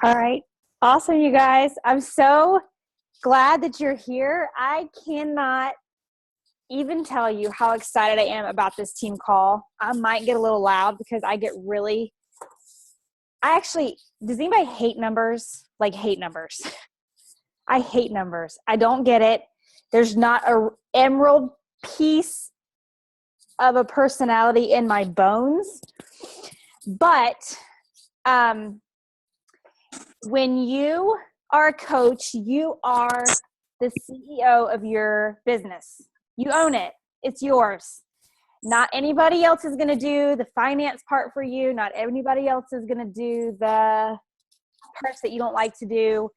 All right. Awesome, you guys. I'm so glad that you're here. I cannot even tell you how excited I am about this team call. I might get a little loud because does anybody hate numbers? Like hate numbers. I hate numbers. I don't get it. There's not a emerald piece of a personality in my bones. But when you are a coach, you are the CEO of your business. You own it. It's yours. Not anybody else is going to do the finance part for you. Not anybody else is going to do the parts that you don't like to do.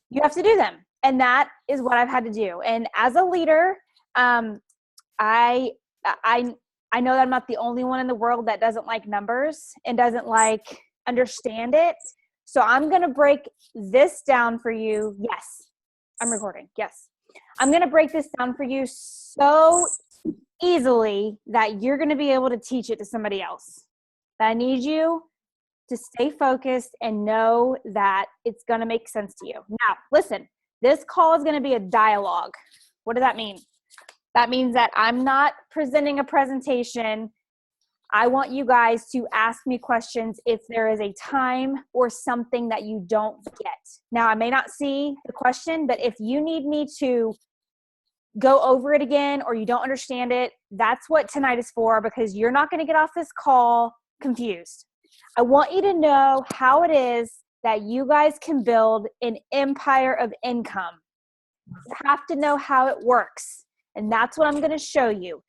You have to do them. And that is what I've had to do. And as a leader, I know that I'm not the only one in the world that doesn't like numbers and doesn't understand it. So I'm going to break this down for you. Yes, I'm recording. Yes. I'm going to break this down for you so easily that you're going to be able to teach it to somebody else. But I need you to stay focused and know that it's going to make sense to you. Now, listen, this call is going to be a dialogue. What does that mean? That means that I'm not presenting a presentation. I want you guys to ask me questions if there is a time or something that you don't get. Now, I may not see the question, but if you need me to go over it again or you don't understand it, that's what tonight is for, because you're not going to get off this call confused. I want you to know how it is that you guys can build an empire of income. You have to know how it works. And that's what I'm going to show you.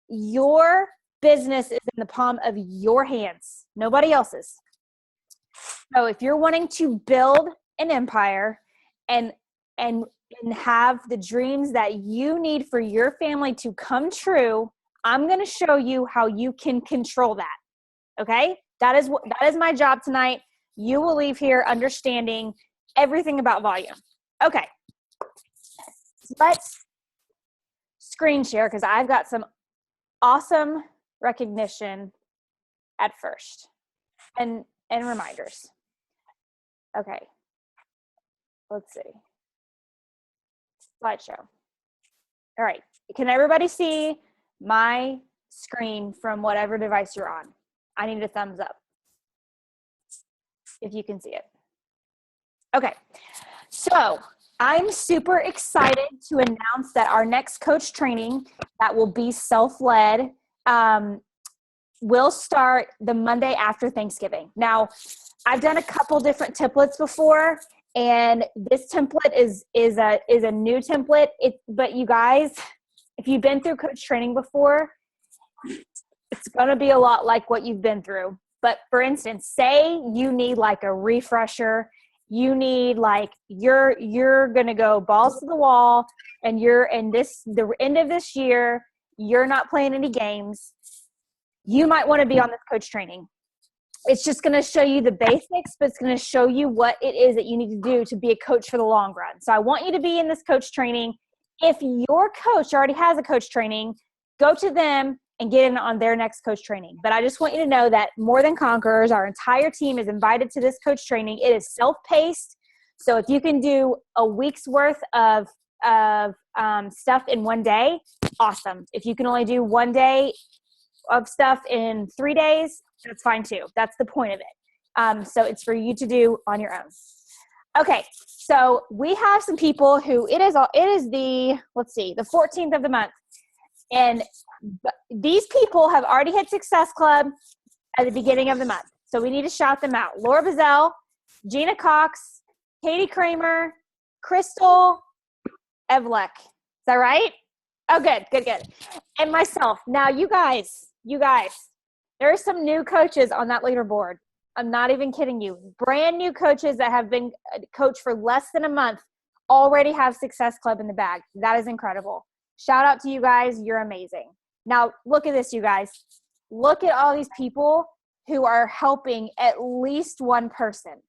Your business is in the palm of your hands, nobody else's. So if you're wanting to build an empire and have the dreams that you need for your family to come true, I'm going to show you how you can control that. Okay? That is my job tonight. You will leave here understanding everything about volume. Okay. Let's screen share because I've got some awesome recognition at first and reminders. Okay. Let's see. Slideshow. All right. Can everybody see my screen from whatever device you're on? I need a thumbs up if you can see it. Okay. So I'm super excited to announce that our next coach training that will be self-led will start the Monday after Thanksgiving. Now, I've done a couple different templates before, and this template is a new template. But you guys, if you've been through coach training before, it's going to be a lot like what you've been through. But for instance, say you need like a refresher. You need you're going to go balls to the wall, and the end of this year, you're not playing any games. You might want to be on this coach training. It's just going to show you the basics, but it's going to show you what it is that you need to do to be a coach for the long run. So I want you to be in this coach training. If your coach already has a coach training, go to them and get in on their next coach training. But I just want you to know that More Than Conquerors, our entire team is invited to this coach training. It is self-paced. So if you can do a week's worth of stuff in one day, awesome. If you can only do 1 day of stuff in 3 days, that's fine too. That's the point of it. So it's for you to do on your own. Okay, so we have some people who it is the 14th of the month. And these people have already hit Success Club at the beginning of the month. So we need to shout them out. Laura Bazell, Gina Cox, Katie Kramer, Crystal Evlek. Is that right? Oh, good. And myself. Now, you guys, there are some new coaches on that leaderboard. I'm not even kidding you. Brand new coaches that have been coached for less than a month already have Success Club in the bag. That is incredible. Shout out to you guys. You're amazing. Now, look at this, you guys. Look at all these people who are helping at least one person,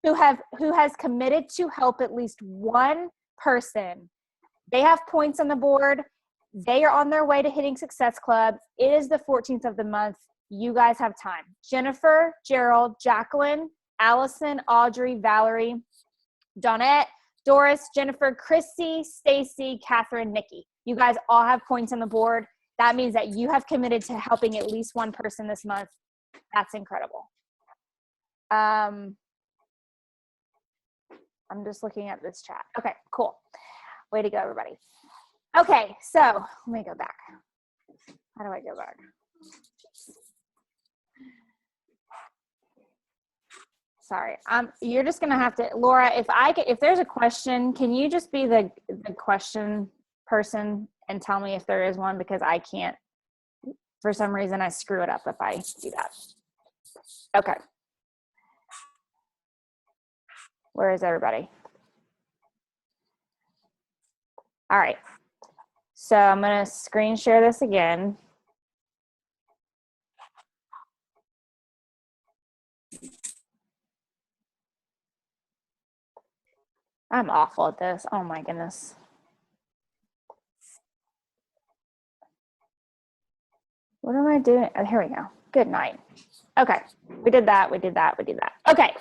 who has committed to help at least one person. They have points on the board. They are on their way to hitting Success Club. It is the 14th of the month. You guys have time. Jennifer, Gerald, Jacqueline, Allison, Audrey, Valerie, Dawnette, Doris, Jennifer, Chrissy, Stacy, Catherine, Nikki. You guys all have points on the board. That means that you have committed to helping at least one person this month. That's incredible. I'm just looking at this chat. Okay, cool. Way to go, everybody. Okay, so let me go back. How do I go back? Sorry, you're just gonna have to, Laura. If there's a question, can you just be the question person and tell me if there is one, because I can't. For some reason, I screw it up if I do that. Okay. Where is everybody? All right. So I'm gonna screen share this again. I'm awful at this. Oh my goodness. What am I doing? Oh, here we go. Good night. Okay. We did that. We did that. We did that. Okay.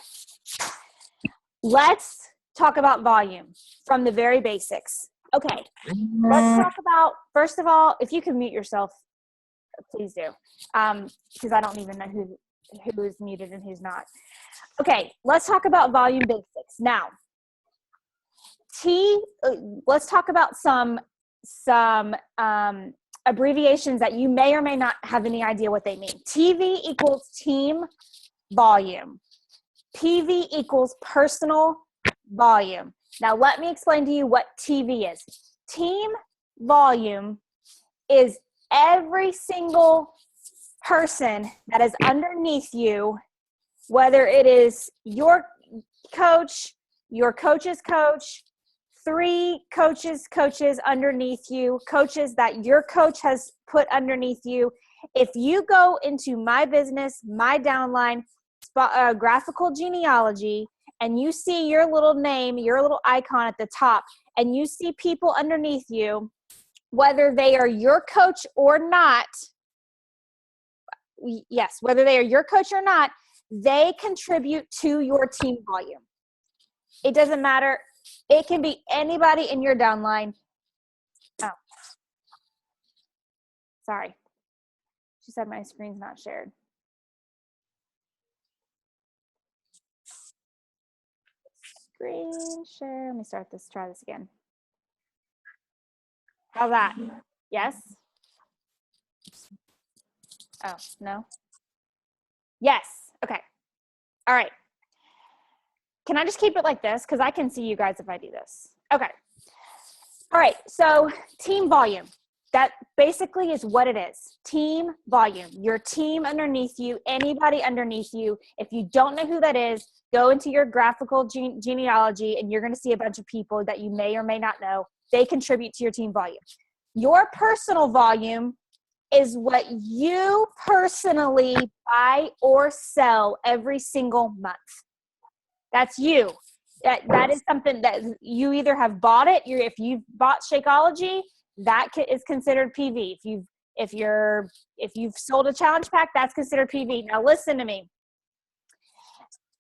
Let's talk about volume from the very basics. Okay. Let's talk about, first of all, if you can mute yourself, please do. Because I don't even know who is muted and who's not. Okay. Let's talk about volume basics. Now, let's talk about some abbreviations that you may or may not have any idea what they mean. TV equals team volume. PV equals personal volume. Now let me explain to you what TV is. Team volume is every single person that is underneath you, whether it is your coach, your coach's coach, 3 coaches underneath you, coaches that your coach has put underneath you. If you go into my business, my downline, graphical genealogy, and you see your little name, your little icon at the top, and you see people underneath you, whether they are your coach or not, yes, whether they are your coach or not, they contribute to your team volume. It doesn't matter. It can be anybody in your downline. Oh, sorry. She said my screen's not shared. Screen share. Let me try this again. How's that? Yes? Oh, no? Yes. Okay. All right. Can I just keep it like this? Because I can see you guys if I do this. Okay. All right. So team volume. That basically is what it is. Team volume. Your team underneath you, anybody underneath you. If you don't know who that is, go into your graphical genealogy and you're going to see a bunch of people that you may or may not know. They contribute to your team volume. Your personal volume is what you personally buy or sell every single month. That's you. That is something that you either have bought it. If you've bought Shakeology, that is considered PV. If you've sold a challenge pack, that's considered PV. Now listen to me.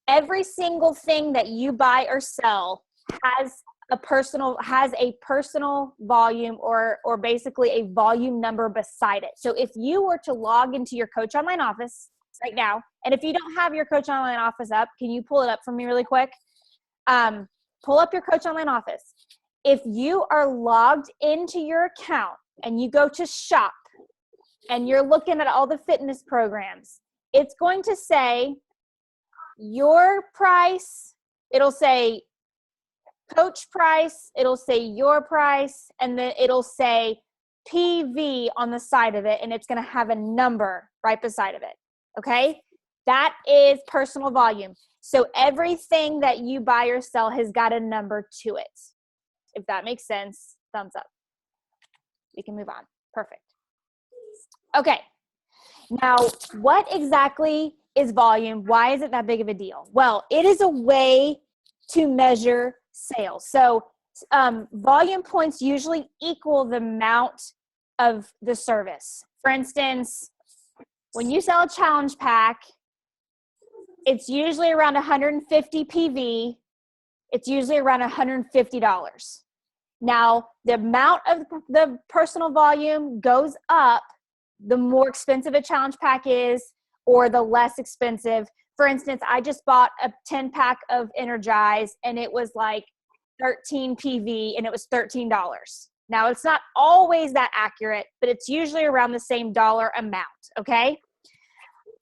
Every single thing that you buy or sell has a personal volume or basically a volume number beside it. So if you were to log into your Coach Online office right now, and if you don't have your Coach Online office up, can you pull it up for me really quick? Pull up your Coach Online office. If you are logged into your account and you go to shop and you're looking at all the fitness programs, it's going to say your price, it'll say coach price, it'll say your price, and then it'll say PV on the side of it, and it's going to have a number right beside of it. Okay? That is personal volume. So everything that you buy or sell has got a number to it. If that makes sense, thumbs up. We can move on. Perfect. Okay. Now, what exactly is volume? Why is it that big of a deal? Well, it is a way to measure sales. So volume points usually equal the amount of the service. For instance, when you sell a challenge pack, It's usually around 150 PV. It's usually around $150. Now, the amount of the personal volume goes up the more expensive a challenge pack is or the less expensive. For instance, I just bought a 10-pack of Energize and it was like 13 PV and it was $13. Now, it's not always that accurate, but it's usually around the same dollar amount, okay?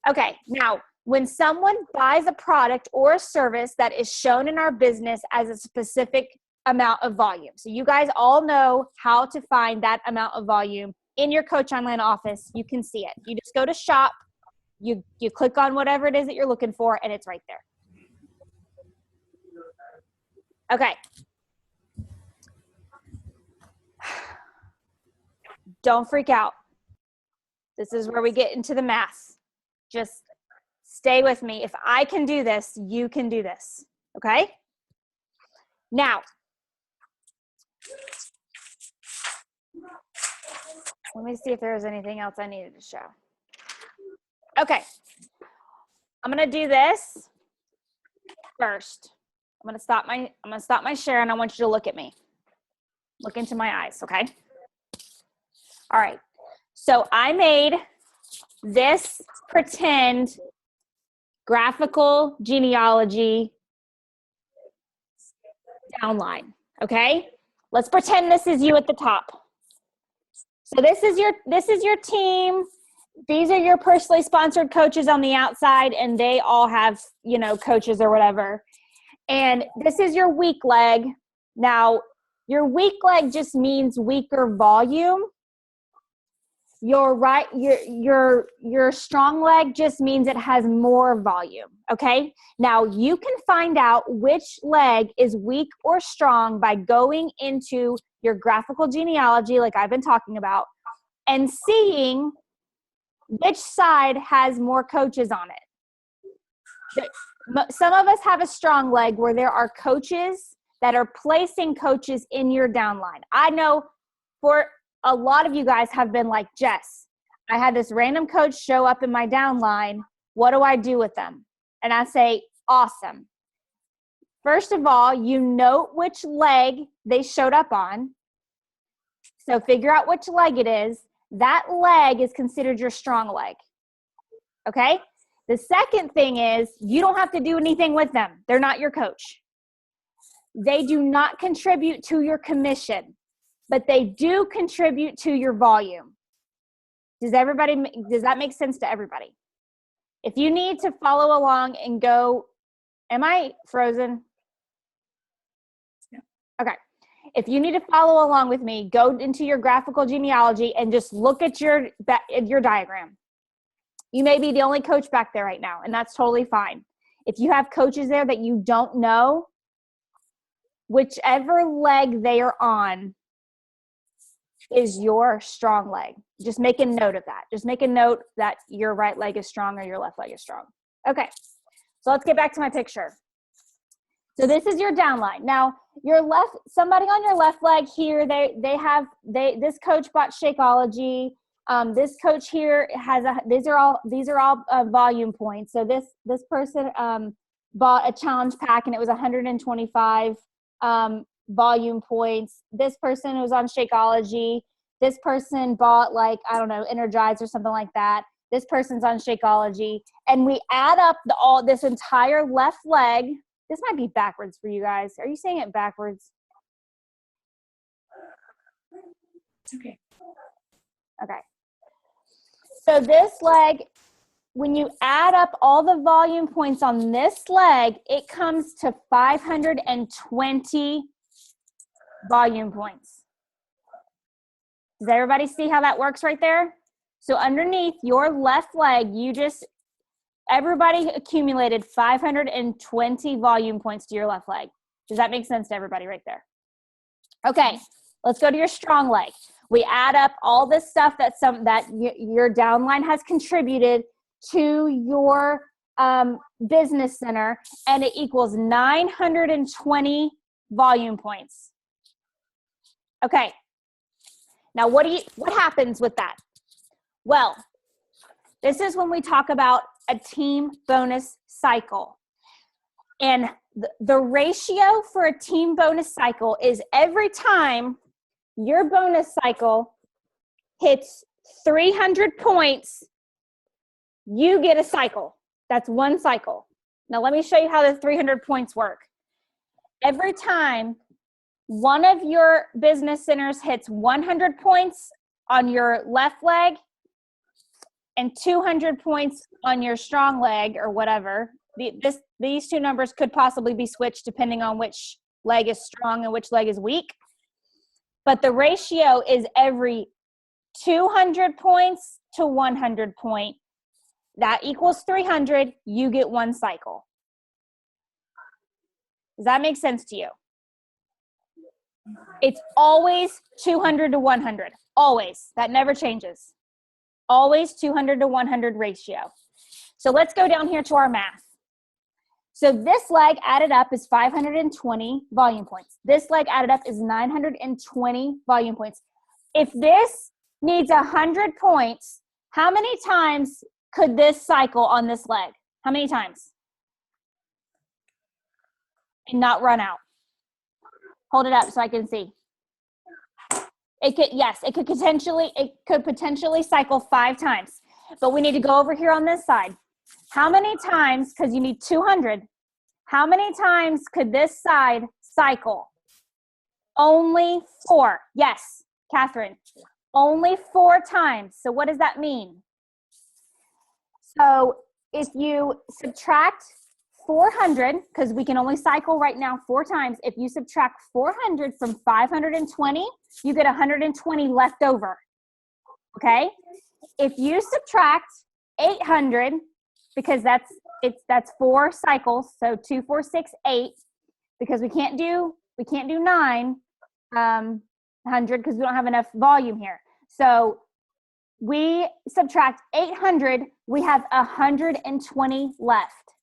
Okay, now, when someone buys a product or a service that is shown in our business as a specific amount of volume. So you guys all know how to find that amount of volume in your Coach Online office. You can see it. You just go to shop, you click on whatever it is that you're looking for, and it's right there. Okay. Don't freak out. This is where we get into the math. Just stay with me. If I can do this, you can do this. Okay? Now, let me see if there's anything else I needed to show. Okay. I'm going to do this first. I'm going to stop my share and I want you to look at me. Look into my eyes, okay? All right. So I made this pretend graphical genealogy downline, okay? Let's pretend this is you at the top. So this is your team. These are your personally sponsored coaches on the outside, and they all have, you know, coaches or whatever. And this is your weak leg. Now, your weak leg just means weaker volume. Your strong leg just means it has more volume, okay? Now, you can find out which leg is weak or strong by going into your graphical genealogy, like I've been talking about, and seeing which side has more coaches on it. Some of us have a strong leg where there are coaches that are placing coaches in your downline. I know for a lot of you guys have been like, Jess, I had this random coach show up in my downline. What do I do with them? And I say, awesome. First of all, you note which leg they showed up on. So figure out which leg it is. That leg is considered your strong leg. Okay? The second thing is you don't have to do anything with them. They're not your coach. They do not contribute to your commission, but they do contribute to your volume. Does that make sense to everybody? If you need to follow along and go, am I frozen? Yeah. Okay. If you need to follow along with me, go into your graphical genealogy and just look at your diagram. You may be the only coach back there right now, and that's totally fine. If you have coaches there that you don't know, whichever leg they are on is your strong leg. Just make a note of that. Just make a note that your right leg is strong or your left leg is strong. Okay, so let's get back to my picture. So this is your downline. Now, somebody on your left leg here, this coach bought Shakeology. This coach here these are all volume points. So this person bought a challenge pack and it was 125 volume points. This person was on Shakeology. This person bought Energize or something like that. This person's on Shakeology. And we add up this entire left leg. This might be backwards for you guys. Are you saying it backwards? It's okay. Okay. So this leg, when you add up all the volume points on this leg, it comes to 520 volume points. Does everybody see how that works right there? So underneath your left leg, everybody accumulated 520 volume points to your left leg. Does that make sense to everybody right there? Okay, let's go to your strong leg. We add up all this stuff that your downline has contributed to your business center, and it equals 920 volume points. Okay, now what happens with that? Well, This is when we talk about a team bonus cycle. And the ratio for a team bonus cycle is every time your bonus cycle hits 300 points, you get a cycle. That's one cycle. Now, let me show you how the 300 points work. Every time one of your business centers hits 100 points on your left leg and 200 points on your strong leg or whatever, these two numbers could possibly be switched depending on which leg is strong and which leg is weak. But the ratio is every 200 points to 100 point. That equals 300. You get one cycle. Does that make sense to you? It's always 200 to 100. Always. That never changes. Always 200 to 100 ratio. So let's go down here to our math. So this leg added up is 520 volume points. This leg added up is 920 volume points. If this needs 100 points, how many times could this cycle on this leg? How many times? And not run out. Hold it up so I can see. It could potentially cycle 5 times. But we need to go over here on this side. How many times, because you need 200, how many times could this side cycle? Only 4. Yes, Catherine. Only 4 times. So what does that mean? So if you subtract 400, because we can only cycle right now 4 times, if you subtract 400 from 520, you get 120 left over. Okay? If you subtract 800, because that's 4 cycles, so 2, 4, 6, 8, because we can't do 900 because we don't have enough volume here. So we subtract 800, we have 120 left.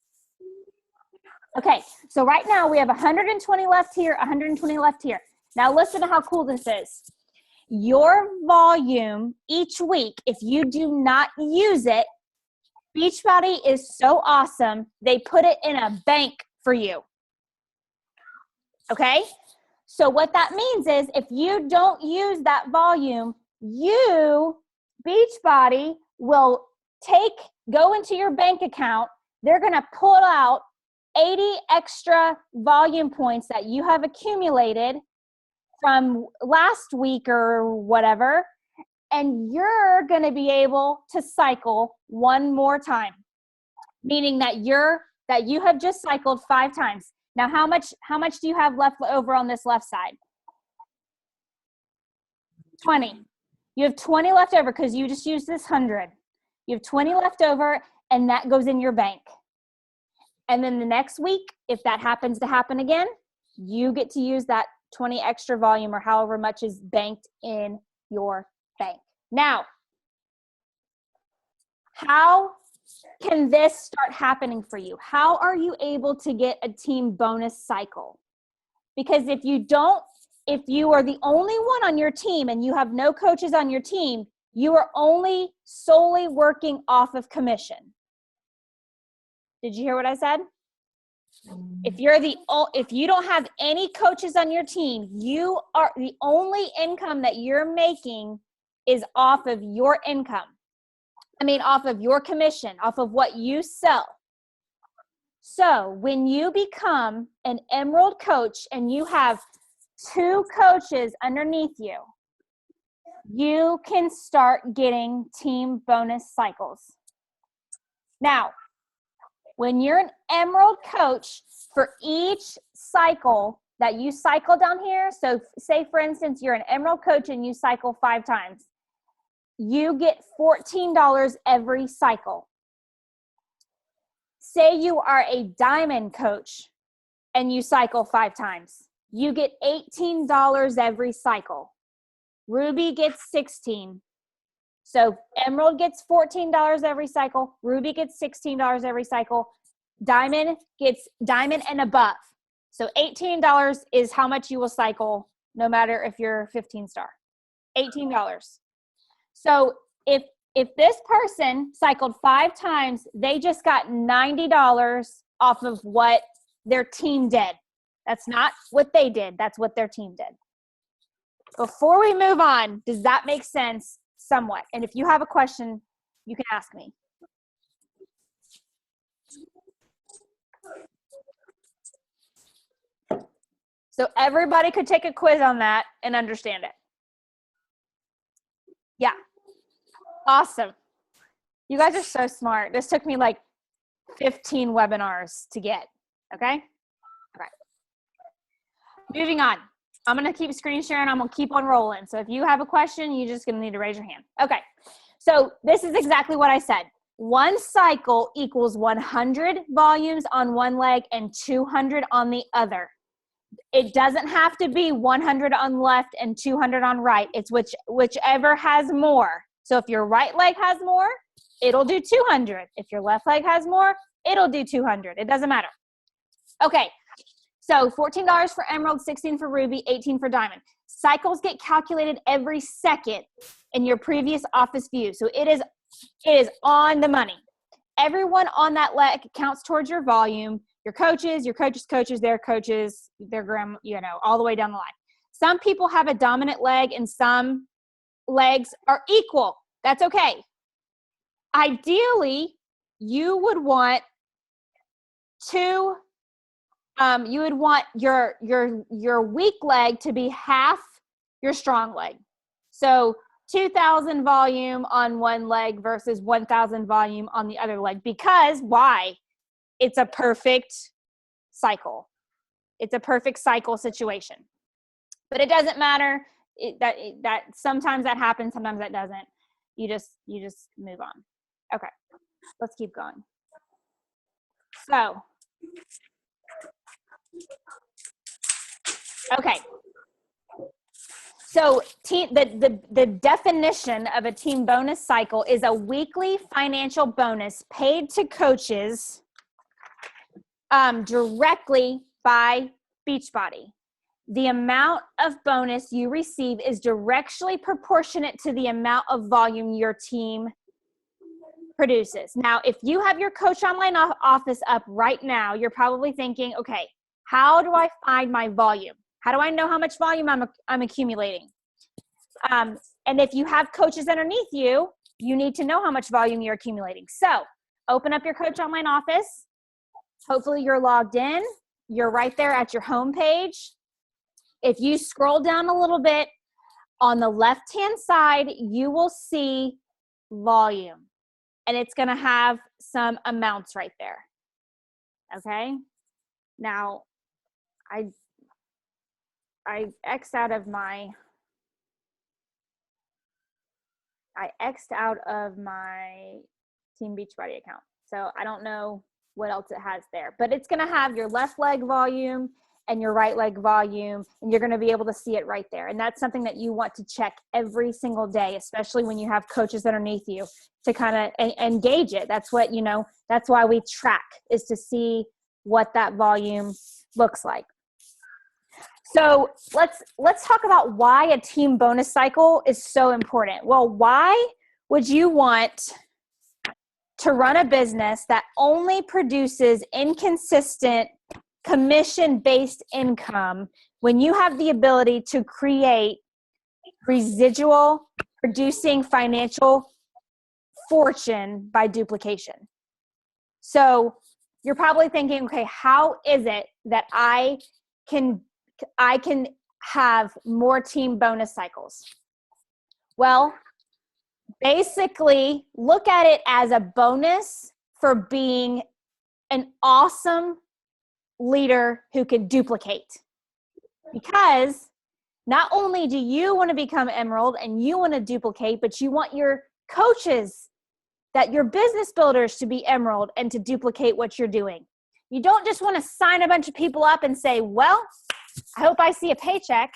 Okay, so right now we have 120 left here, 120 left here. Now listen to how cool this is. Your volume each week, if you do not use it, Beachbody is so awesome, they put it in a bank for you. Okay? So what that means is if you don't use that volume, Beachbody will go into your bank account, they're going to pull out 80 extra volume points that you have accumulated from last week or whatever, and you're going to be able to cycle one more time, meaning that you have just cycled 5 times. Now, how much do you have left over on this left side? 20. You have 20 left over because you just used this 100. You have 20 left over, and that goes in your bank. And then the next week, if that happens to happen again, you get to use that 20 extra volume or however much is banked in your bank. Now, how can this start happening for you? How are you able to get a team bonus cycle? Because if you are the only one on your team and you have no coaches on your team, you are only solely working off of commission. Did you hear what I said? If you don't have any coaches on your team, you are the only income that you're making is off of your income. Off of your commission, off of what you sell. So when you become an Emerald coach and you have 2 coaches underneath you, you can start getting team bonus cycles. Now, when you're an Emerald coach, for each cycle that you cycle down here, so say for instance, you're an Emerald coach and you cycle 5 times, you get $14 every cycle. Say you are a Diamond coach and you cycle 5 times, you get $18 every cycle. Ruby gets 16. So Emerald gets $14 every cycle. Ruby gets $16 every cycle. Diamond gets Diamond and above. So $18 is how much you will cycle no matter if you're 15 star. $18. So if if this person cycled 5 times, they just got $90 off of what their team did. That's not what they did. That's what their team did. Before we move on, does that make sense somewhat? And if you have a question, you can ask me. So everybody could take a quiz on that and understand it. Yeah. Awesome. You guys are so smart. This took me like 15 webinars to get. Okay? All right. Moving on. I'm going to keep screen sharing. I'm going to keep on rolling. So if you have a question, you're just going to need to raise your hand. Okay. So this is exactly what I said. One cycle equals 100 volumes on one leg and 200 on the other. It doesn't have to be 100 on left and 200 on right. It's whichever has more. So if your right leg has more, it'll do 200. If your left leg has more, it'll do 200. It doesn't matter. Okay. So $14 for emerald, $16 for ruby, $18 for diamond. Cycles get calculated every second in your previous office view. So it is on the money. Everyone on that leg counts towards your volume. Your coaches, their coaches, their grandma, all the way down the line. Some people have a dominant leg and some legs are equal. That's okay. Ideally, you would want your weak leg to be half your strong leg. So 2,000 volume on one leg versus 1,000 volume on the other leg. Because why? It's a perfect cycle. It's a perfect cycle situation. But it doesn't matter. That sometimes that happens, sometimes that doesn't. You just move on. Okay, let's keep going. So, okay. So the definition of a team bonus cycle is a weekly financial bonus paid to coaches directly by Beachbody. The amount of bonus you receive is directly proportionate to the amount of volume your team produces. Now, if you have your Coach Online office up right now, you're probably thinking, okay, how do I find my volume? How do I know how much volume I'm accumulating? And if you have coaches underneath you, you need to know how much volume you're accumulating. So open up your Coach Online office. Hopefully you're logged in. You're right there at your home page. If you scroll down a little bit, on the left-hand side, you will see volume. And it's going to have some amounts right there. Okay? Now, I X'd out of my Team Beachbody account. So I don't know what else it has there. But it's going to have your left leg volume and your right leg volume, and you're going to be able to see it right there. And that's something that you want to check every single day, especially when you have coaches underneath you to kind of engage it. That's what, that's why we track, is to see what that volume looks like. So let's talk about why a team bonus cycle is so important. Well, why would you want to run a business that only produces inconsistent commission-based income when you have the ability to create residual producing financial fortune by duplication? So you're probably thinking, okay, how is it that I can have more team bonus cycles? Well, basically look at it as a bonus for being an awesome leader who can duplicate. Because not only do you want to become emerald and you want to duplicate, but you want your coaches, that your business builders, to be emerald and to duplicate what you're doing. You don't just want to sign a bunch of people up and say, well, I hope I see a paycheck,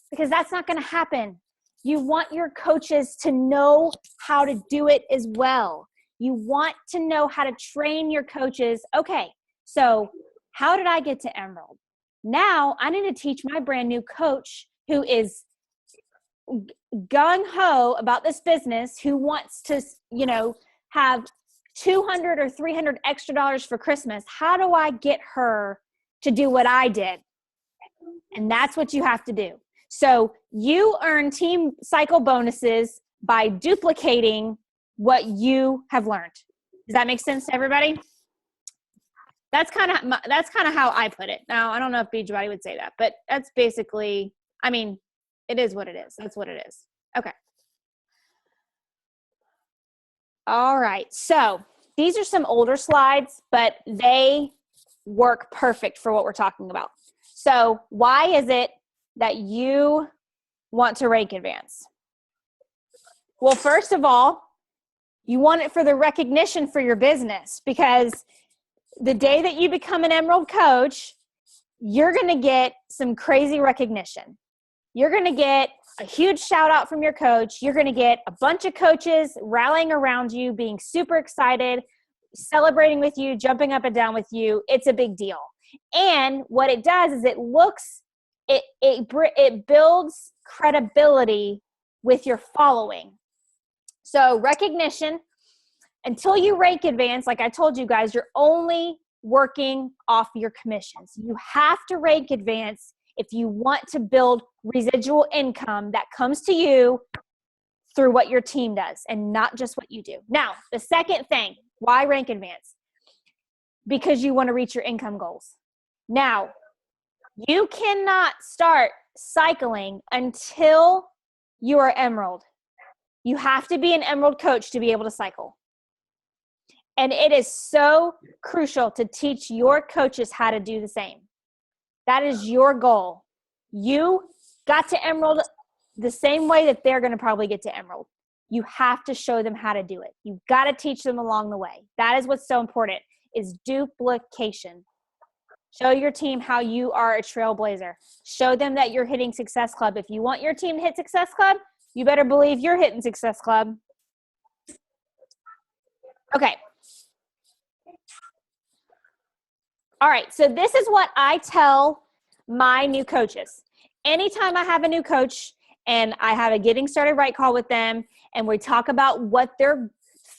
because that's not going to happen. You want your coaches to know how to do it as well. You want to know how to train your coaches. Okay, so how did I get to emerald? Now I need to teach my brand new coach who is gung-ho about this business, who wants to, have 200 or 300 extra dollars for Christmas. How do I get her to do what I did? And that's what you have to do. So you earn team cycle bonuses by duplicating what you have learned. Does that make sense to everybody? That's kind of how I put it. Now, I don't know if Beachbody would say that, but that's basically, it is what it is. That's what it is. Okay. All right. So these are some older slides, but they work perfect for what we're talking about. So why is it that you want to rank advance? Well, first of all, you want it for the recognition for your business, because the day that you become an Emerald coach, you're going to get some crazy recognition. You're going to get a huge shout out from your coach. You're going to get a bunch of coaches rallying around you, being super excited, celebrating with you, jumping up and down with you. It's a big deal. And what it does is it builds credibility with your following. So recognition, until you rank advance, like I told you guys, you're only working off your commissions. You have to rank advance if you want to build residual income that comes to you through what your team does and not just what you do. Now, the second thing, why rank advance? Because you want to reach your income goals. Now, you cannot start cycling until you are Emerald. You have to be an Emerald coach to be able to cycle. And it is so crucial to teach your coaches how to do the same. That is your goal. You got to Emerald the same way that they're going to probably get to Emerald. You have to show them how to do it. You've got to teach them along the way. That is what's so important, is duplication. Show your team how you are a trailblazer. Show them that you're hitting Success Club. If you want your team to hit Success Club, you better believe you're hitting Success Club. Okay. All right, so this is what I tell my new coaches. Anytime I have a new coach and I have a getting started right call with them and we talk about what their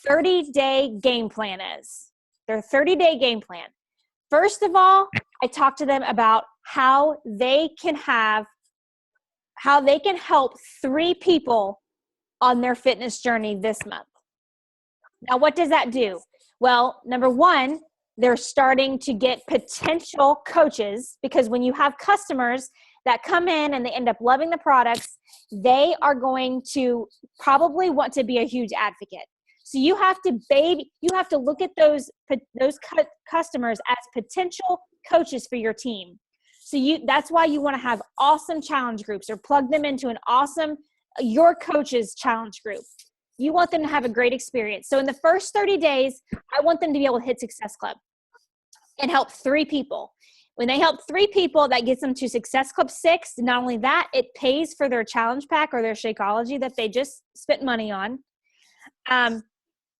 30-day game plan is, their 30-day game plan. First of all, I talk to them about how they can help 3 people on their fitness journey this month. Now, what does that do? Well, number one, they're starting to get potential coaches, because when you have customers that come in and they end up loving the products, they are going to probably want to be a huge advocate. So you have to look at those customers as potential coaches for your team. So that's why you want to have awesome challenge groups, or plug them into an awesome your coaches challenge group. You want them to have a great experience. So in the first 30 days, I want them to be able to hit Success Club and help 3 people. When they help 3 people, that gets them to Success Club 6. Not only that, it pays for their challenge pack or their Shakeology that they just spent money on. And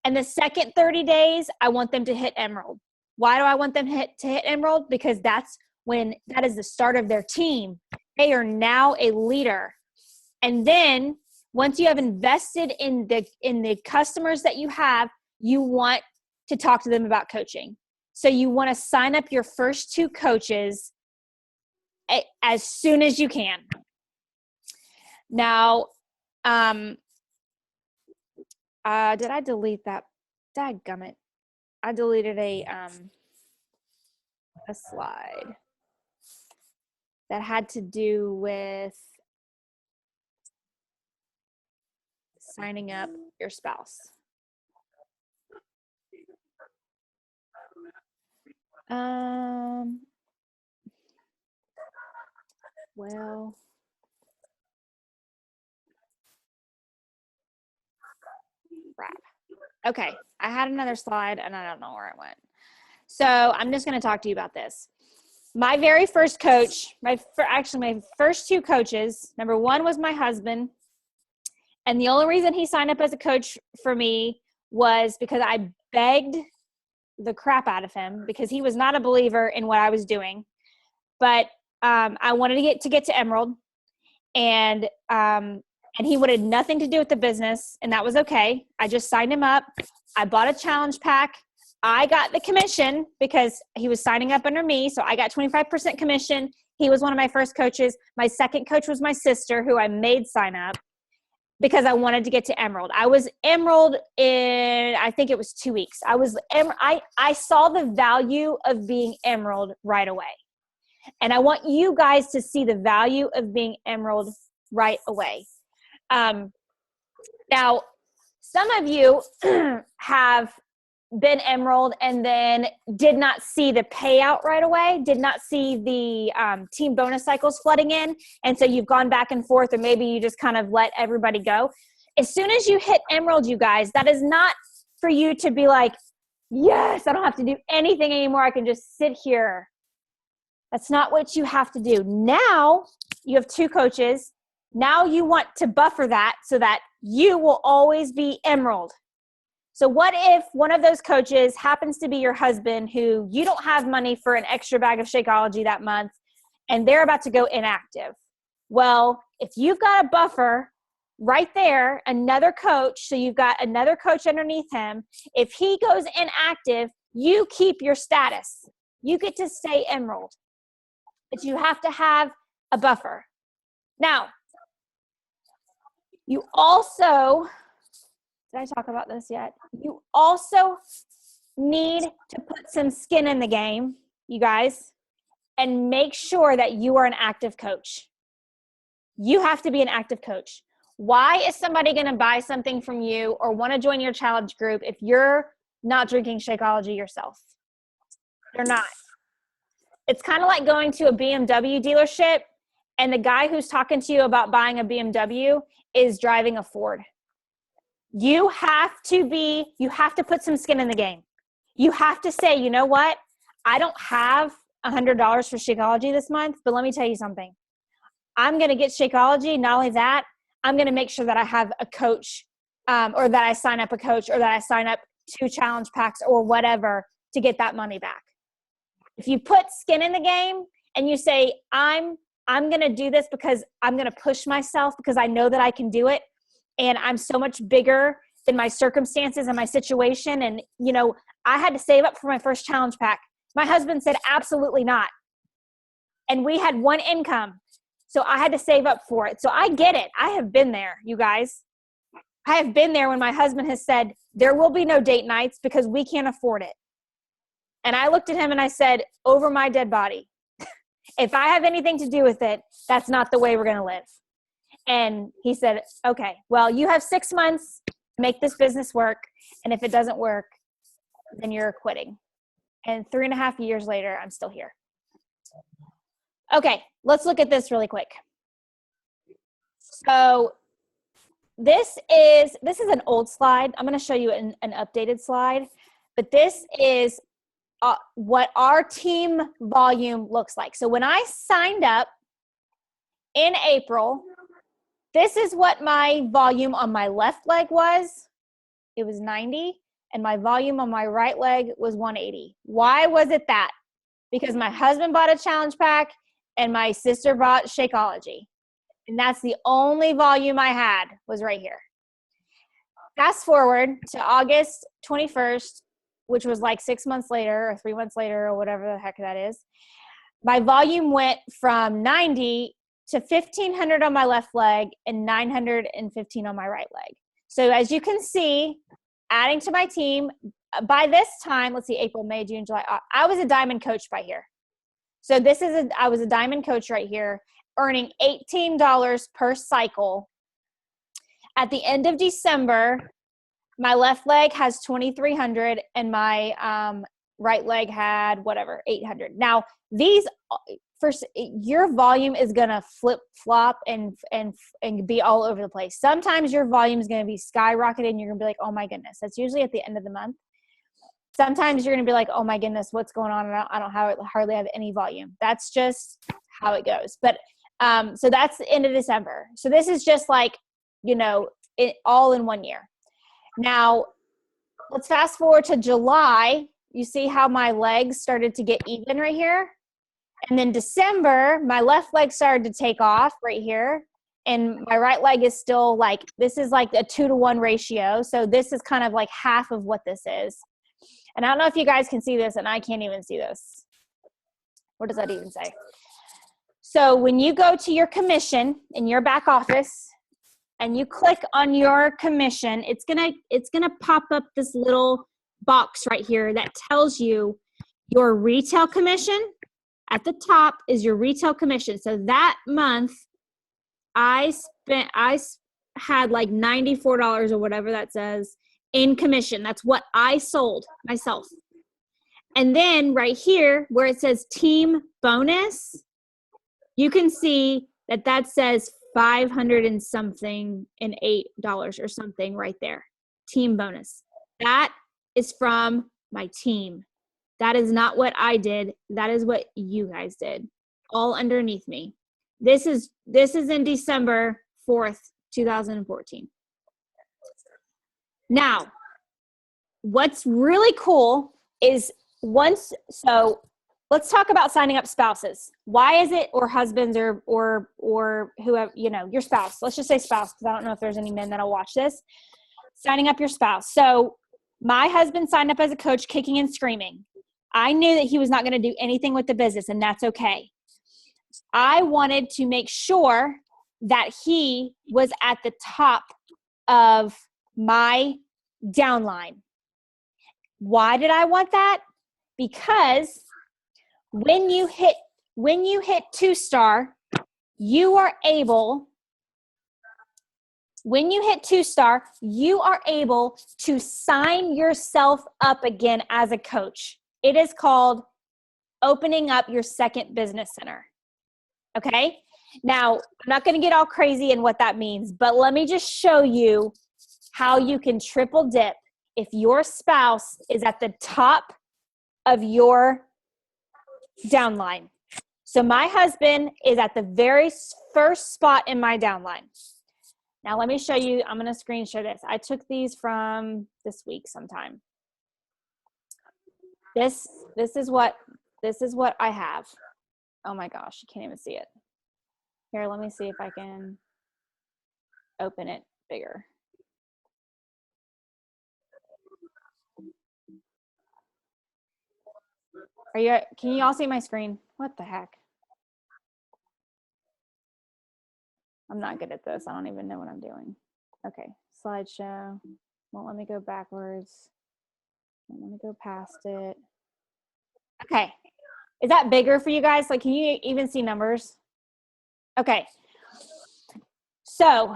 the second 30 days, I want them to hit Emerald. Why do I want them to hit Emerald? Because that is the start of their team. They are now a leader. And then once you have invested in the customers that you have, you want to talk to them about coaching. So you want to sign up your first 2 coaches as soon as you can. Now, did I delete that? Dadgummit. I deleted a slide that had to do with signing up your spouse. Well, crap. Okay, I had another slide and I don't know where it went. So I'm just going to talk to you about this. My very first coach, my first 2 coaches, number 1 was my husband. And the only reason he signed up as a coach for me was because I begged the crap out of him, because he was not a believer in what I was doing. But I wanted to get to Emerald. And and he wanted nothing to do with the business, and that was okay. I just signed him up. I bought a challenge pack. I got the commission because he was signing up under me, so I got 25% commission. He was one of my first coaches. My second coach was my sister, who I made sign up because I wanted to get to Emerald. I was Emerald in, I think it was 2 weeks. I saw the value of being Emerald right away. And I want you guys to see the value of being Emerald right away. Now, some of you have been Emerald and then did not see the payout right away, did not see the team bonus cycles flooding in. And so you've gone back and forth, or maybe you just kind of let everybody go. As soon as you hit Emerald, you guys, that is not for you to be like, yes, I don't have to do anything anymore. I can just sit here. That's not what you have to do. Now you have 2 coaches. Now you want to buffer that so that you will always be Emerald. So what if one of those coaches happens to be your husband, who you don't have money for an extra bag of Shakeology that month, and they're about to go inactive? Well, if you've got a buffer right there, another coach, so you've got another coach underneath him, if he goes inactive, you keep your status. You get to stay Emerald. But you have to have a buffer. Now, you also, did I talk about this yet? You also need to put some skin in the game, you guys, and make sure that you are an active coach. You have to be an active coach. Why is somebody going to buy something from you or want to join your challenge group if you're not drinking Shakeology yourself? They're not. It's kind of like going to a BMW dealership and the guy who's talking to you about buying a BMW is driving a Ford. You have to put some skin in the game. You have to say, you know what? I don't have $100 for Shakeology this month, but let me tell you something. I'm going to get Shakeology. Not only that, I'm going to make sure that I have a coach, or that I sign up a coach, or that I sign up 2 challenge packs or whatever to get that money back. If you put skin in the game and you say, I'm going to do this because I'm going to push myself because I know that I can do it, and I'm so much bigger than my circumstances and my situation, and, you know, I had to save up for my first challenge pack. My husband said, absolutely not. And we had one income, so I had to save up for it. So I get it. I have been there, you guys. I have been there when my husband has said, there will be no date nights because we can't afford it. And I looked at him and I said, over my dead body, if I have anything to do with it, that's not the way we're going to live. And he said, okay, well, you have 6 months to make this business work. And if it doesn't work, then you're quitting. And 3.5 years later, I'm still here. Okay, let's look at this really quick. So this is an old slide. I'm going to show you an updated slide. But this is what our team volume looks like. So when I signed up in April, this is what my volume on my left leg was. It was 90, and my volume on my right leg was 180. Why was it that? Because my husband bought a challenge pack and my sister bought Shakeology. And that's the only volume I had, was right here. Fast forward to August 21st, which was like 6 months later or 3 months later or whatever the heck that is. My volume went from 90 to 1,500 on my left leg and 915 on my right leg. So as you can see, adding to my team, by this time, let's see, April, May, June, July, I was a diamond coach by here. So I was a diamond coach right here, earning $18 per cycle. At the end of December, my left leg has 2,300 and my right leg had 800. Now, your volume is going to flip flop and be all over the place. Sometimes your volume is going to be skyrocketed and you're going to be like, oh my goodness. That's usually at the end of the month. Sometimes you're going to be like, oh my goodness, what's going on? I don't hardly have any volume. That's just how it goes. But so that's the end of December. So this is just like, all in 1 year. Now, let's fast forward to July. You see how my legs started to get even right here? And then December, my left leg started to take off right here. and my right leg is still like, this is like a 2-to-1 ratio. So this is kind of like half of what this is. And I don't know if you guys can see this, and I can't even see this. What does that even say? So when you go to your commission in your back office and you click on your commission, it's gonna pop up this little box right here that tells you your retail commission. At the top is your retail commission. So that month I had like $94 or whatever that says in commission. That's what I sold myself. And then right here where it says team bonus, you can see that says 500 and something and $8 or something right there. Team bonus. That is from my team. That is not what I did. That is what you guys did. All underneath me. This is in December 4th, 2014. Now, what's really cool is so let's talk about signing up spouses. Why is it, or husbands or whoever, your spouse. Let's just say spouse, because I don't know if there's any men that'll watch this. Signing up your spouse. So my husband signed up as a coach kicking and screaming. I knew that he was not going to do anything with the business, and that's okay. I wanted to make sure that he was at the top of my downline. Why did I want that? Because when you hit 2-star, you are able to sign yourself up again as a coach. It is called opening up your second business center. Okay? Now, I'm not going to get all crazy in what that means, but let me just show you how you can triple dip if your spouse is at the top of your downline. So my husband is at the very first spot in my downline. Now let me show you, I'm going to screen share this. I took these from this week sometime. This is what I have. Oh my gosh, you can't even see it. Here, let me see if I can open it bigger. Can you all see my screen? What the heck? I'm not good at this. I don't even know what I'm doing. Okay, slideshow. Won't let me go backwards. Won't let me go past it. Okay, is that bigger for you guys? Like, can you even see numbers? Okay, so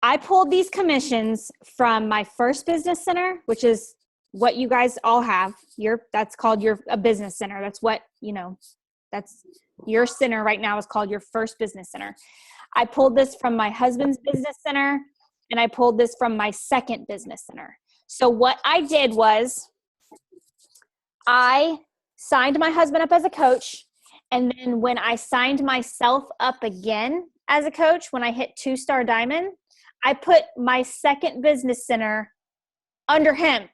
I pulled these commissions from my first business center, which is what you guys all have. That's called a business center. That's what, that's your center right now is called your first business center. I pulled this from my husband's business center, and I pulled this from my second business center. So what I did was I signed my husband up as a coach. And then when I signed myself up again as a coach, when I hit 2-star diamond, I put my second business center under him.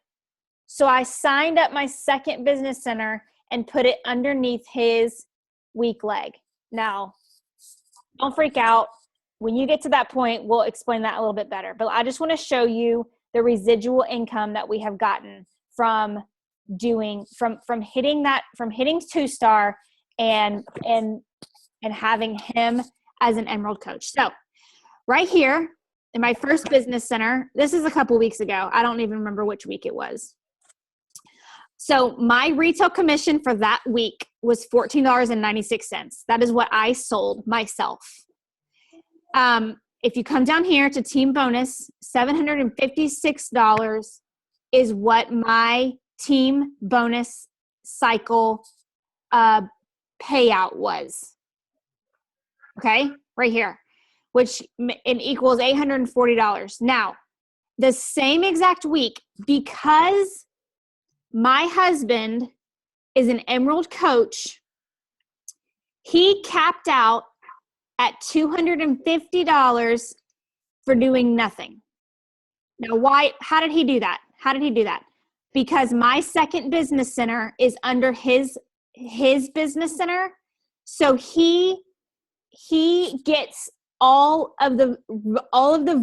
So I signed up my second business center and put it underneath his weak leg. Now, don't freak out. When you get to that point, we'll explain that a little bit better. But I just want to show you the residual income that we have gotten from hitting 2-star and having him as an Emerald coach. So right here in my first business center, this is a couple weeks ago. I don't even remember which week it was. So my retail commission for that week was $14.96. That is what I sold myself. If you come down here to team bonus, $756 is what my team bonus cycle payout was. Okay, right here, which it equals $840. Now, the same exact week, because my husband is an Emerald coach, he capped out at $250 for doing nothing. Now, how did he do that? Because my second business center is under his business center. So he he gets all of the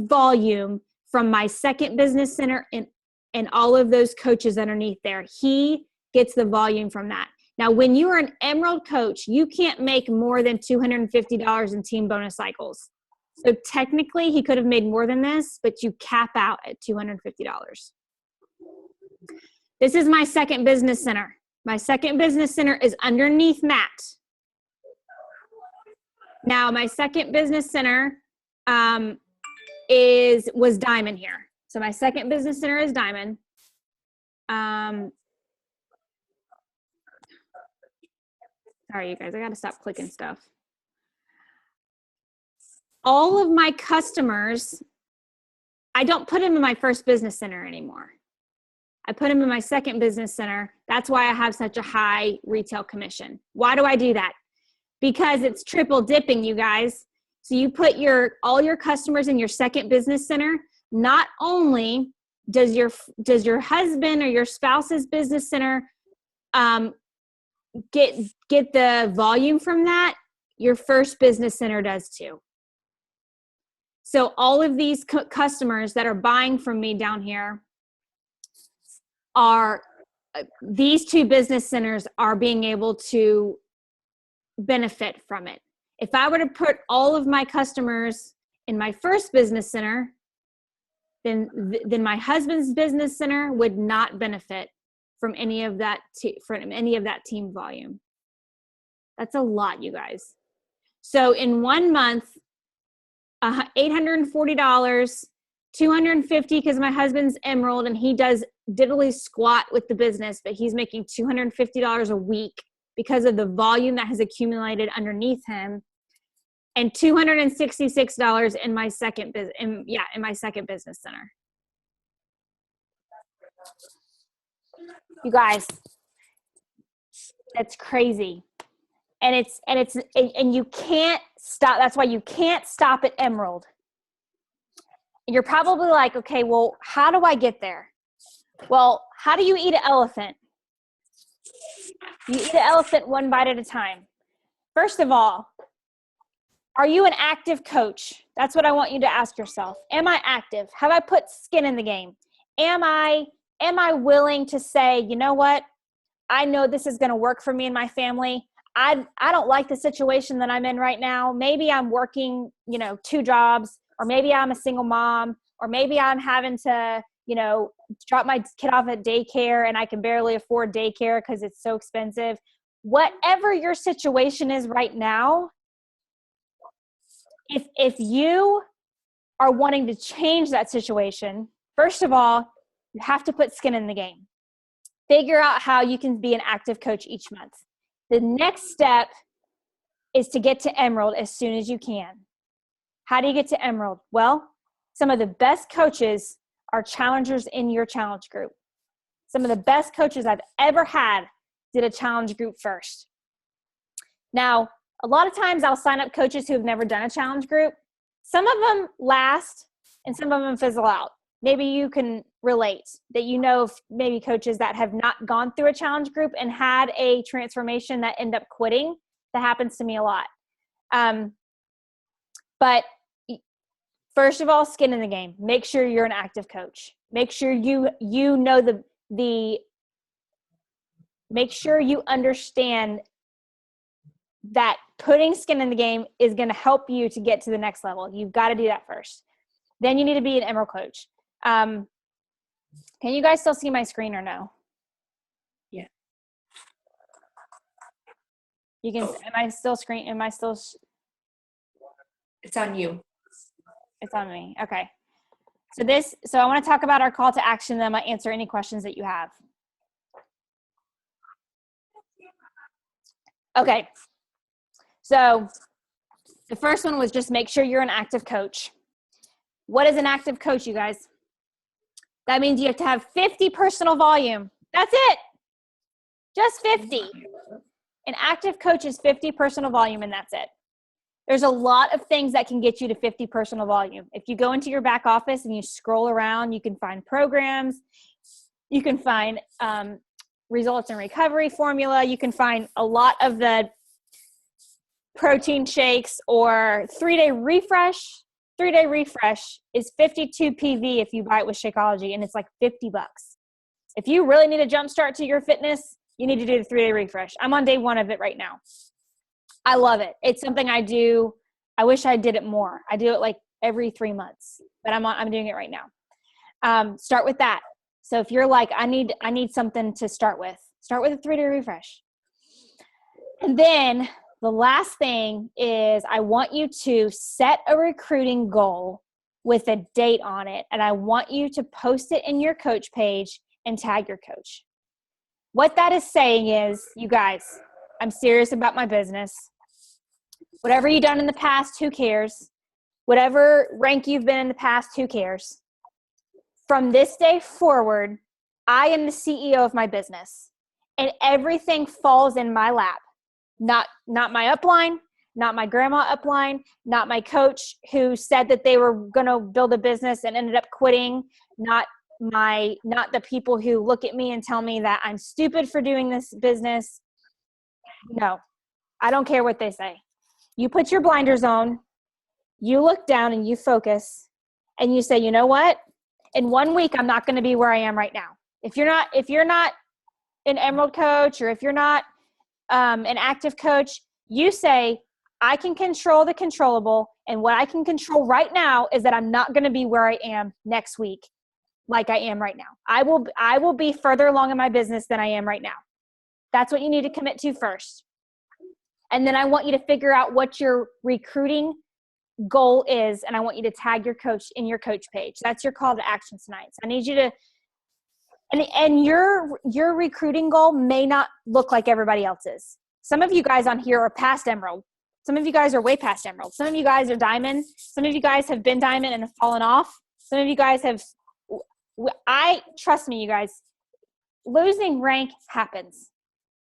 volume from my second business center and all of those coaches underneath there. He gets the volume from that. Now, when you are an Emerald coach, you can't make more than $250 in team bonus cycles. So technically, he could have made more than this, but you cap out at $250. This is my second business center. My second business center is underneath Matt. Now, my second business center was Diamond here. So my second business center is Diamond. Sorry, you guys, I got to stop clicking stuff. All of my customers, I don't put them in my first business center anymore. I put them in my second business center. That's why I have such a high retail commission. Why do I do that? Because it's triple dipping, you guys. So you put all your customers in your second business center. Not only does your husband or your spouse's business center get the volume from that, your first business center does too. So all of these customers that are buying from me down here these two business centers are being able to benefit from it. If I were to put all of my customers in my first business center, then my husband's business center would not benefit from any of that team volume. That's a lot, you guys. So in 1 month, $840, $250 because my husband's Emerald and he does diddly squat with the business, but he's making $250 a week because of the volume that has accumulated underneath him, and $266 in my second business center. You guys, that's crazy. And you can't stop. That's why you can't stop at Emerald. You're probably like, okay, well, how do I get there? Well, how do you eat an elephant? You eat an elephant one bite at a time. First of all, are you an active coach? That's what I want you to ask yourself. Am I active? Have I put skin in the game? Am I willing to say, you know what? I know this is going to work for me and my family. I don't like the situation that I'm in right now. Maybe I'm working, 2 jobs, or maybe I'm a single mom, or maybe I'm having to, drop my kid off at daycare and I can barely afford daycare because it's so expensive. Whatever your situation is right now, if you are wanting to change that situation, first of all, you have to put skin in the game. Figure out how you can be an active coach each month. The next step is to get to Emerald as soon as you can. How do you get to Emerald? Well, some of the best coaches are challengers in your challenge group. Some of the best coaches I've ever had did a challenge group first. Now, a lot of times I'll sign up coaches who have never done a challenge group. Some of them last and some of them fizzle out. Maybe you can relate that maybe coaches that have not gone through a challenge group and had a transformation that end up quitting. That happens to me a lot. But first of all, skin in the game. Make sure you're an active coach. Make sure you know make sure you understand that putting skin in the game is going to help you to get to the next level. You've got to do that first. Then you need to be an Emerald coach. Can you guys still see my screen or no? Yeah. You can, am I still? It's on you. It's on me. Okay. So I want to talk about our call to action, then I might answer any questions that you have. Okay. So the first one was just make sure you're an active coach. What is an active coach, you guys? That means you have to have 50 personal volume. That's it. Just 50. An active coach is 50 personal volume, and that's it. There's a lot of things that can get you to 50 personal volume. If you go into your back office and you scroll around, you can find programs. You can find results and recovery formula. You can find a lot of the protein shakes or 3-day refresh. 3-day refresh is 52 PV if you buy it with Shakeology, and it's like $50. If you really need a jump start to your fitness, you need to do the 3-day refresh. I'm on day 1 of it right now. I love it. It's something I do. I wish I did it more. I do it like every 3 months, but I'm doing it right now. Start with that. So if you're like, I need something to start with a 3-day refresh. And then the last thing is I want you to set a recruiting goal with a date on it. And I want you to post it in your coach page and tag your coach. What that is saying is, you guys, I'm serious about my business. Whatever you've done in the past, who cares? Whatever rank you've been in the past, who cares? From this day forward, I am the CEO of my business, and everything falls in my lap. Not my upline, not my grandma upline, not my coach who said that they were going to build a business and ended up quitting, not the people who look at me and tell me that I'm stupid for doing this business. No, I don't care what they say. You put your blinders on, you look down and you focus, and you say, you know what? In 1 week, I'm not going to be where I am right now. If you're not an Emerald coach, or if you're not an active coach, you say, I can control the controllable, and what I can control right now is that I'm not going to be where I am next week like I am right now. I will be further along in my business than I am right now. That's what you need to commit to first. And then I want you to figure out what your recruiting goal is, and I want you to tag your coach in your coach page. That's your call to action tonight. So I need you to, and your recruiting goal may not look like everybody else's. Some of you guys on here are past Emerald. Some of you guys are way past Emerald. Some of you guys are Diamond. Some of you guys have been Diamond and have fallen off. Some of you guys have, trust me, you guys, losing rank happens.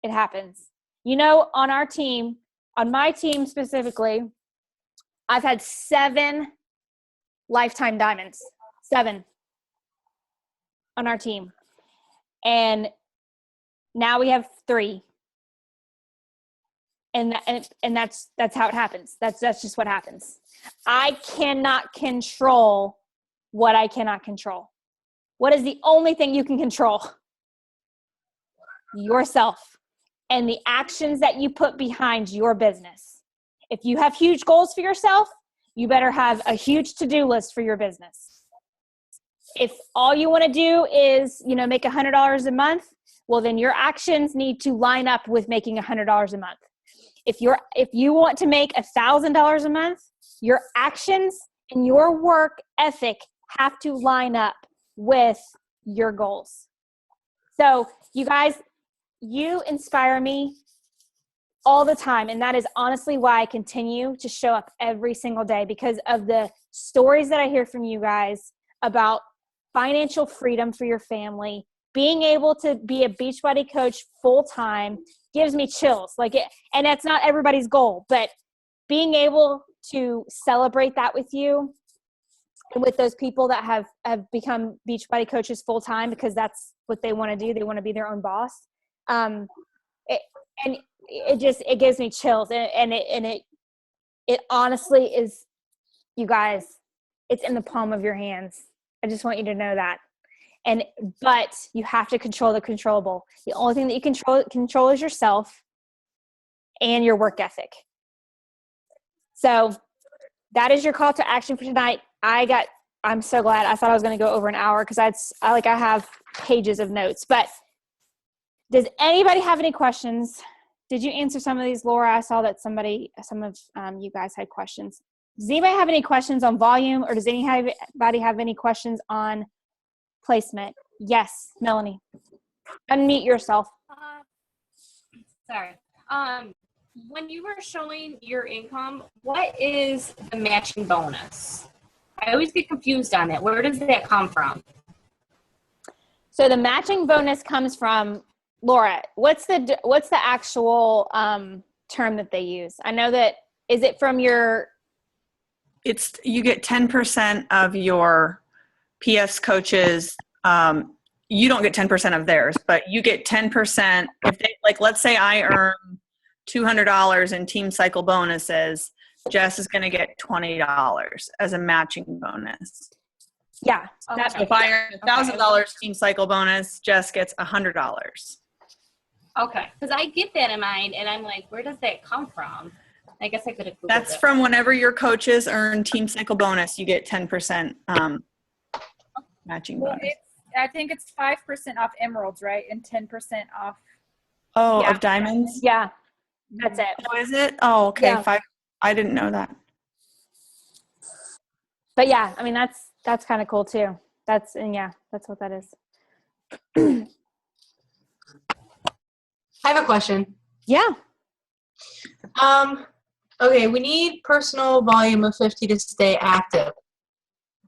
It happens. You know, on our team, on my team specifically, I've had 7 lifetime diamonds, 7 on our team. And now we have 3. And that's how it happens. That's just what happens. I cannot control what I cannot control. What is the only thing you can control? Yourself and the actions that you put behind your business. If you have huge goals for yourself, you better have a huge to-do list for your business. If all you want to do is, make $100 a month, well, then your actions need to line up with making $100 a month. If you want to make $1,000 a month, your actions and your work ethic have to line up with your goals. So you guys, you inspire me all the time. And that is honestly why I continue to show up every single day, because of the stories that I hear from you guys about financial freedom for your family. Being able to be a Beachbody coach full-time gives me chills. And that's not everybody's goal, but being able to celebrate that with you and with those people that have become Beachbody coaches full-time because that's what they want to do. They want to be their own boss. It gives me chills, and it honestly is, you guys, it's in the palm of your hands. I just want you to know that. But you have to control the controllable. The only thing that you control is yourself and your work ethic. So that is your call to action for tonight. I'm so glad. I thought I was going to go over an hour because I have pages of notes. But does anybody have any questions? Did you answer some of these, Laura? I saw that some of you guys had questions. Does anybody have any questions on volume, or does anybody have any questions on placement? Yes, Melanie. Unmute yourself. Sorry. When you were showing your income, what is the matching bonus? I always get confused on it. Where does that come from? So the matching bonus comes from, Laura, what's the actual term that they use? I know that, is it from your? You get 10% of your PS coaches. You don't get 10% of theirs, but you get 10% if they, let's say I earn $200 in team cycle bonuses, Jess is going to get $20 as a matching bonus. Yeah. Okay. So if I earn $1,000 team cycle bonus, Jess gets $100. Okay. Because I get that in mind, and I'm like, where does that come from? I guess I could have Googled That's it. from whenever your coaches earn team cycle bonus, you get 10% matching Well, bonus. I think it's 5% off emeralds, right? And 10% off. Oh, Yeah. of diamonds? Yeah. That's it. Oh, is it? Oh, okay. Yeah. 5. I didn't know that. But yeah, I mean, that's kind of cool too. That's what that is. I have a question. Yeah. Okay, we need personal volume of 50 to stay active.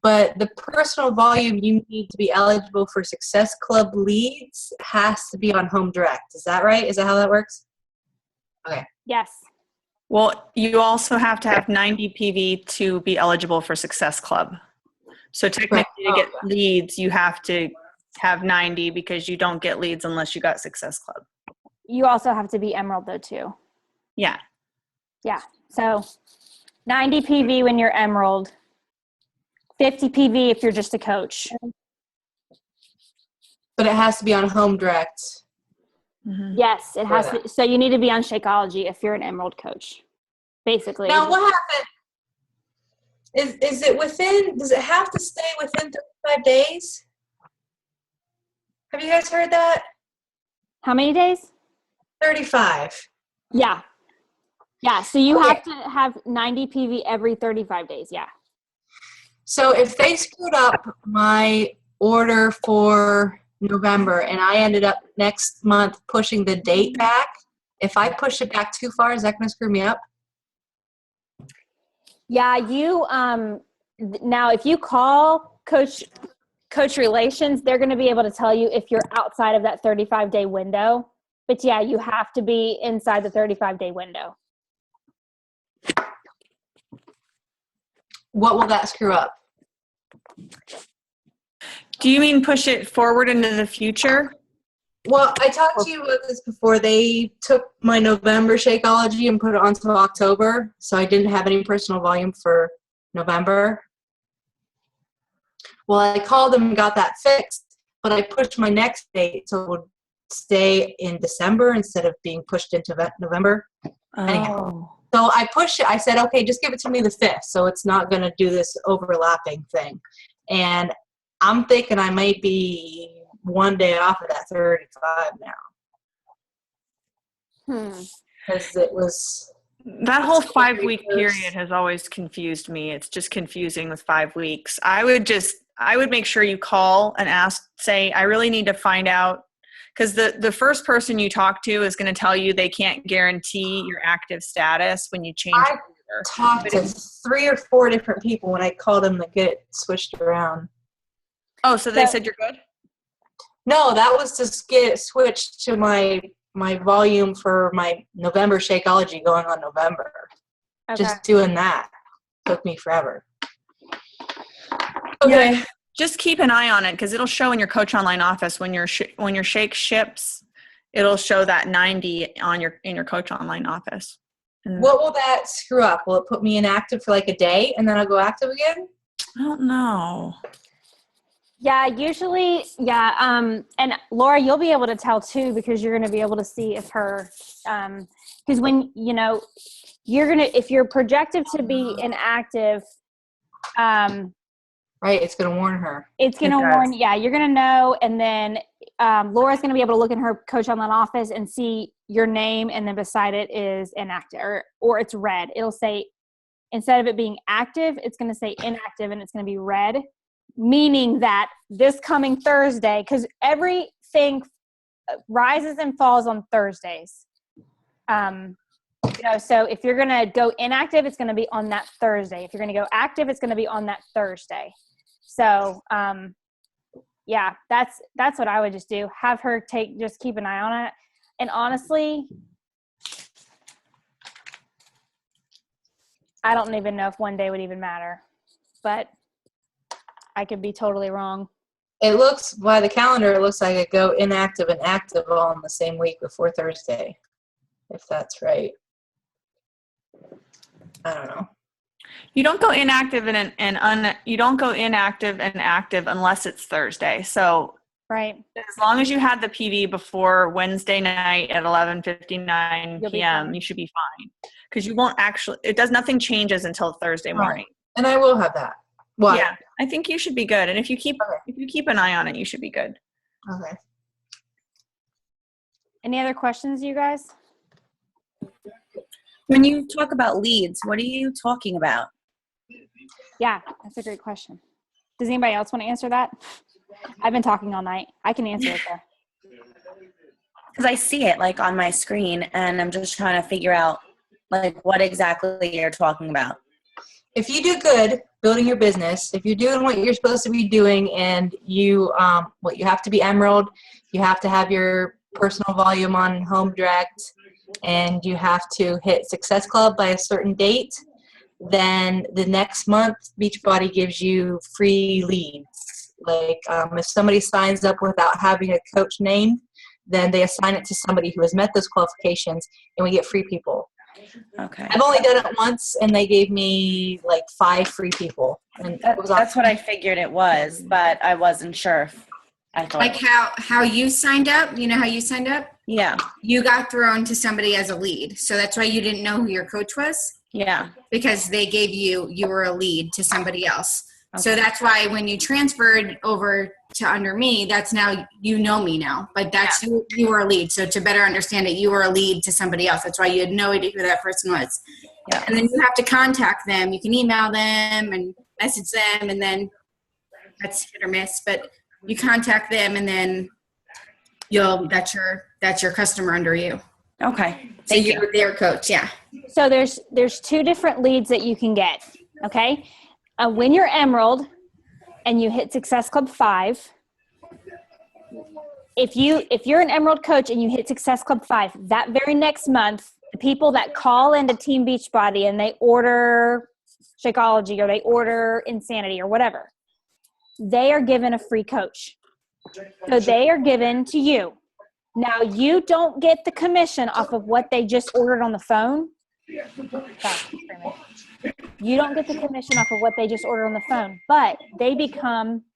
But the personal volume you need to be eligible for Success Club leads has to be on home direct. Is that right? Is that how that works? Okay. Yes. Well, you also have to have 90 PV to be eligible for Success Club. So technically to get leads, you have to have 90 because you don't get leads unless you got Success Club. You also have to be Emerald though too. Yeah. Yeah. So 90 PV when you're Emerald, 50 PV if you're just a coach. But it has to be on home direct. Mm-hmm. Yes, it has to. So you need to be on Shakeology if you're an Emerald coach. Basically. Now, what happened? Is it within, does it have to stay within 35 days? Have you guys heard that? How many days? 35. Yeah. Yeah. So you Okay. have to have 90 PV every 35 days. Yeah. So if they screwed up my order for November and I ended up next month pushing the date back, if I push it back too far, is that going to screw me up? Yeah. You, now if you call coach relations, they're going to be able to tell you if you're outside of that 35-day window. But yeah, you have to be inside the 35-day window. What will that screw up? Do you mean push it forward into the future? Well, I talked to you about this before. They took my November Shakeology and put it onto October, so I didn't have any personal volume for November. Well, I called them and got that fixed, but I pushed my next date so it would stay in December instead of being pushed into November. Anyhow. So I pushed it. I said, okay, just give it to me the 5th, so it's not going to do this overlapping thing. And I'm thinking I might be one day off of that 35 now. Because it was... That whole 5-week period has always confused me. It's just confusing with 5 weeks. I would make sure you call and ask, say, I really need to find out, because the first person you talk to is going to tell you they can't guarantee your active status when you change I your order. talked to 3 or 4 different people when I called them to get it switched around. Oh, so they said you're good? No, that was to get it switched to my volume for my November Shakeology going on November. Okay. Just doing that took me forever. Okay. Yeah, just keep an eye on it because it'll show in your Coach Online office when your shake ships. It'll show that 90 in your Coach Online office. And What will that screw up? Will it put me inactive for like a day and then I'll go active again? I don't know. Yeah, usually, yeah. And Laura, you'll be able to tell too, because you're going to be able to see if her, because when, if you're projected to be inactive, Right, it's going to warn her. it's going to warn, yeah, you're going to know. And then Laura's going to be able to look in her Coach Online office and see your name. And then beside it is inactive or it's red. It'll say, instead of it being active, it's going to say inactive and it's going to be red. Meaning that this coming Thursday, because everything rises and falls on Thursdays. So if you're going to go inactive, it's going to be on that Thursday. If you're going to go active, it's going to be on that Thursday. So, yeah, that's what I would just do. Have her just keep an eye on it. And honestly, I don't even know if one day would even matter, but I could be totally wrong. It looks, by the calendar, it looks like I go inactive and active all in the same week before Thursday. if that's right. I don't know. You don't go inactive you don't go inactive and active unless it's Thursday. So Right. as long as you had the PD before Wednesday night at 11:59 You'll be p.m., fine. you should be fine. Because you won't actually, nothing changes until Thursday morning. And I will have that. Well, Yeah, I think you should be good. And if you keep an eye on it, you should be good. okay. Any other questions, you guys? When you talk about leads, what are you talking about? Yeah, that's a great question. Does anybody else want to answer that? I've been talking all night. I can answer it there. Because I see it like on my screen and I'm just trying to figure out like what exactly you're talking about. If you do good building your business, if you're doing what you're supposed to be doing, and you have to be Emerald, you have to have your personal volume on home direct, and you have to hit Success Club by a certain date, then the next month Beachbody gives you free leads. Like if somebody signs up without having a coach named, then they assign it to somebody who has met those qualifications, and we get free people. Okay. I've only done it once, and they gave me like 5 free people, and it was That's awesome. what I figured it was, but I wasn't sure. I thought Like how you signed up, you know how you signed up? yeah. You got thrown to somebody as a lead. So that's why you didn't know who your coach was, Yeah. because they gave you were a lead to somebody else. Okay. So that's why when you transferred over to under me, that's now, you know me now, but that's you were a lead. So to better understand it, you were a lead to somebody else. That's why you had no idea who that person was. Yeah. And then you have to contact them. You can email them and message them, and then that's hit or miss, but you contact them, and then that's your customer under you. Okay. So Thank you. you're their coach. Yeah. So there's 2 different leads that you can get. Okay. When you're Emerald and you hit Success Club 5, if you're an Emerald coach and you hit Success Club 5, that very next month, the people that call into Team Beachbody and they order Shakeology or they order Insanity or whatever, they are given a free coach. So they are given to you. Now, you don't get the commission off of what they just ordered on the phone. You don't get the commission off of what they just ordered on the phone, but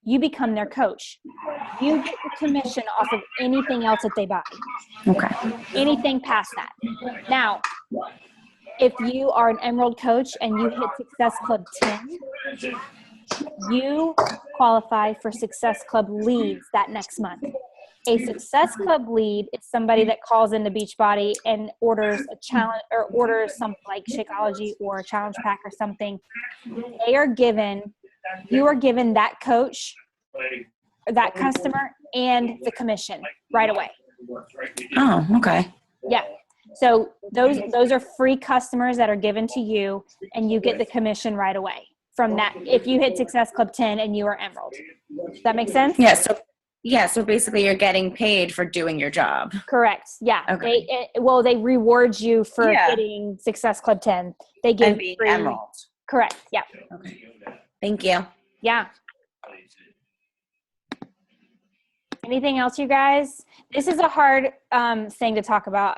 you become their coach. You get the commission off of anything else that they buy. Okay. Anything past that. Now, if you are an Emerald coach and you hit Success Club 10, you qualify for Success Club leads that next month. A Success Club lead is somebody that calls into Beachbody and orders a challenge or orders something like Shakeology or a challenge pack or something. You are given that coach, or that customer, and the commission right away. Oh, okay. Yeah. So those are free customers that are given to you, and you get the commission right away from that if you hit Success Club 10 and you are Emerald. Does that make sense? Yeah. So basically you're getting paid for doing your job. Correct. Yeah. Okay. They reward you for hitting Success Club 10. They give And being free. Emerald. Correct. Yeah. Okay. Thank you. Yeah. Anything else, you guys? This is a hard thing to talk about.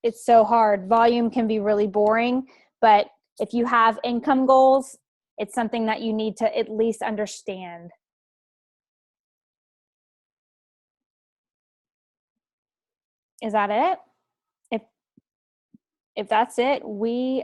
It's so hard. Volume can be really boring, but if you have income goals, it's something that you need to at least understand. Is that it? If that's it, we